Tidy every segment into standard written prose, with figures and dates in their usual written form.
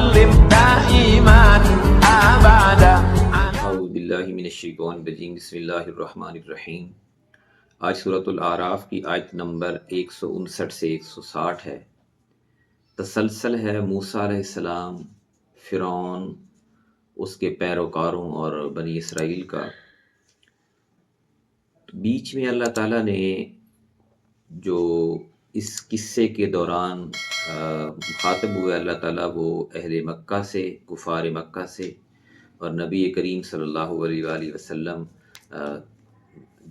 وسلم دائما أبدا. اعوذ باللہ من الشیطان الرجیم، بسم اللہ الرحمن الرحیم۔ آج سورۃ الاعراف کی آیت نمبر 159 سے 160 ہے۔ تسلسل ہے موسیٰ علیہ السلام، فرعون، اس کے پیروکاروں اور بنی اسرائیل کا۔ بیچ میں اللہ تعالیٰ نے جو اس قصے کے دوران مخاطب ہوئے اللہ تعالیٰ، وہ اہل مکہ سے، کفار مکہ سے، اور نبی کریم صلی اللہ علیہ وآلہ وسلم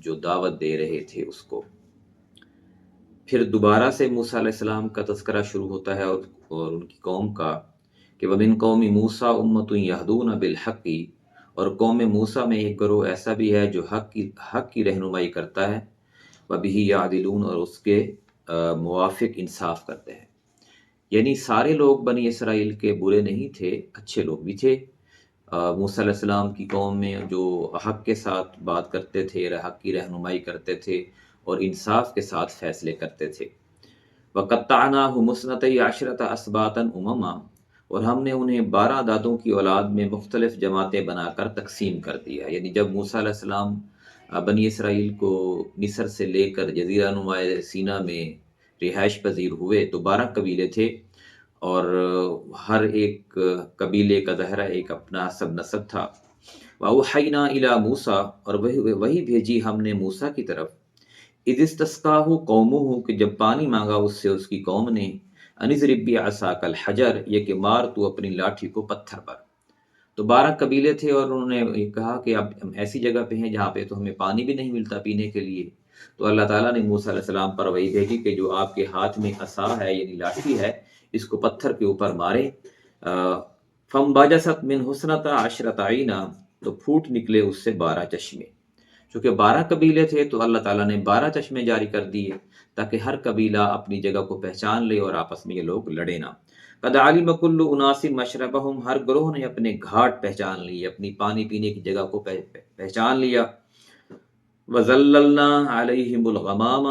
جو دعوت دے رہے تھے اس کو۔ پھر دوبارہ سے موسیٰ علیہ السلام کا تذکرہ شروع ہوتا ہے اور ان کی قوم کا، کہ وَمِن قَوْمِ مُوسَىٰ أُمَّةٌ يَهْدُونَ بِالْحَقِّ، اور قوم موسیٰ میں ایک گروہ ایسا بھی ہے جو حق کی رہنمائی کرتا ہے، وَبِهِ يَعْدِلُونَ، اور اس کے موافق انصاف کرتے ہیں۔ یعنی سارے لوگ بنی اسرائیل کے برے نہیں تھے، اچھے لوگ بھی تھے۔ موسیٰ علیہ السلام کی قوم میں جو حق کے ساتھ بات کرتے تھے، حق کی رہنمائی کرتے تھے اور انصاف کے ساتھ فیصلے کرتے تھے۔ وَقَطَّعْنَاهُمُ اثْنَتَيْ عَشْرَةَ أَسْبَاطًا أُمَمًا، اور ہم نے انہیں 12 دادوں کی اولاد میں مختلف جماعتیں بنا کر تقسیم کر دیا۔ یعنی جب موسیٰ علیہ السلام بنی اسرائیل کو مصر سے لے کر جزیرہ نما سینا میں رہائش پذیر ہوئے تو 12 قبیلے تھے، اور ہر ایک قبیلے کا زہرہ ایک اپنا حسب نسب تھا۔ وَأَوْحَيْنَا إِلَىٰ مُوسَىٰ، اور وہی بھیجی ہم نے موسیٰ کی طرف، اِذِ اسْتَسْقَاهُ قَوْمُهُ، کہ جب پانی مانگا اس سے اس کی قوم نے، أَنِ اضْرِب بِّعَصَاكَ الْحَجَرَ، یہ کہ مار تو اپنی لاٹھی کو پتھر پر۔ تو 12 قبیلے تھے اور انہوں نے یہ کہا کہ اب ہم ایسی جگہ پہ ہیں جہاں پہ تو ہمیں پانی بھی نہیں ملتا پینے کے لیے، تو اللہ تعالیٰ نے موسیٰ علیہ السلام پر وہی بھیجی کہ جو آپ کے ہاتھ میں عصا ہے یعنی لاٹھی ہے، اس کو پتھر کے اوپر مارے۔ فَانْبَجَسَتْ مِنْهُ اثْنَتَا عَشْرَةَ عَيْنًا، تو پھوٹ نکلے اس سے 12 چشمے۔ چونکہ 12 قبیلے تھے تو اللہ تعالیٰ نے 12 چشمے جاری کر دیے تاکہ ہر قبیلہ اپنی جگہ کو پہچان لے اور آپس میں یہ لوگ لڑے نہ۔ قَدْ عَلِمَ كُلُّ أُنَاسٍ مَشْرَبَهُمْ، ہر گروہ نے اپنے گھاٹ پہچان لی، اپنی پانی پینے کی جگہ کو پہچان لیا۔ وَظَلَّلْنَا عَلَيْهِمُ الْغَمَامَ،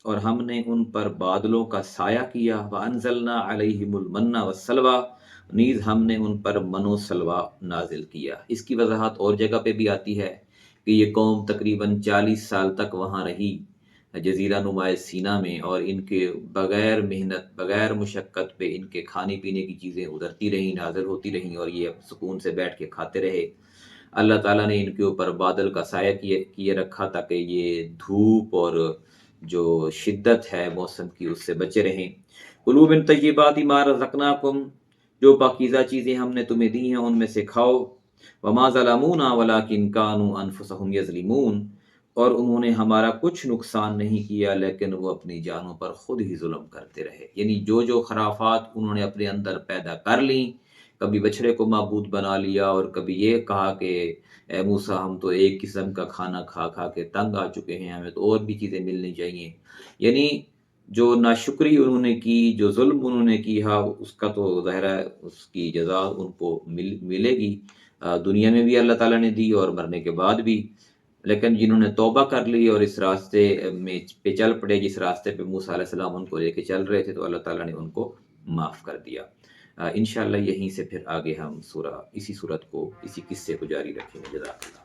اور ہم نے ان پر بادلوں کا سایہ کیا۔ وَأَنزَلْنَا عَلَيْهِمُ الْمَنَّ وَالسَّلْوَىٰ، نیز ہم نے ان پر من و سلوہ نازل کیا۔ اس کی وضاحت اور جگہ پہ بھی آتی ہے کہ یہ قوم تقریباً 40 سال تک وہاں رہی جزیرہ نما سینا میں، اور ان کے بغیر محنت، بغیر مشقت پہ ان کے کھانے پینے کی چیزیں ادھرتی رہیں، نازل ہوتی رہیں، اور یہ سکون سے بیٹھ کے کھاتے رہے۔ اللہ تعالیٰ نے ان کے اوپر بادل کا سایہ کیے رکھا تاکہ یہ دھوپ اور جو شدت ہے موسم کی اس سے بچے رہیں۔ کُلُوا مِن طیبات ما رزقناکم، جو پاکیزہ چیزیں ہم نے تمہیں دی ہیں ان میں سے کھاؤ۔ وما ظلمونا ولکن کانوا انفسهم یظلمون، اور انہوں نے ہمارا کچھ نقصان نہیں کیا لیکن وہ اپنی جانوں پر خود ہی ظلم کرتے رہے۔ یعنی جو خرافات انہوں نے اپنے اندر پیدا کر لیں، کبھی بچھڑے کو معبود بنا لیا، اور کبھی یہ کہا کہ اے موسیٰ ہم تو ایک قسم کا کھانا کھا کھا کے تنگ آ چکے ہیں، ہمیں تو اور بھی چیزیں ملنی چاہیے۔ یعنی جو ناشکری انہوں نے کی، جو ظلم انہوں نے کیا، اس کا تو ظاہر ہے اس کی جزا ان کو ملے گی، دنیا میں بھی اللہ تعالیٰ نے دی اور مرنے کے بعد بھی۔ لیکن جنہوں نے توبہ کر لی اور اس راستے میں پہ چل پڑے جس راستے پہ موسیٰ علیہ السلام ان کو لے کے چل رہے تھے، تو اللہ تعالیٰ نے ان کو معاف کر دیا۔ انشاءاللہ یہیں سے پھر آگے ہم اسی صورت کو، اسی قصے کو جاری رکھیں گے۔ جزاک اللہ۔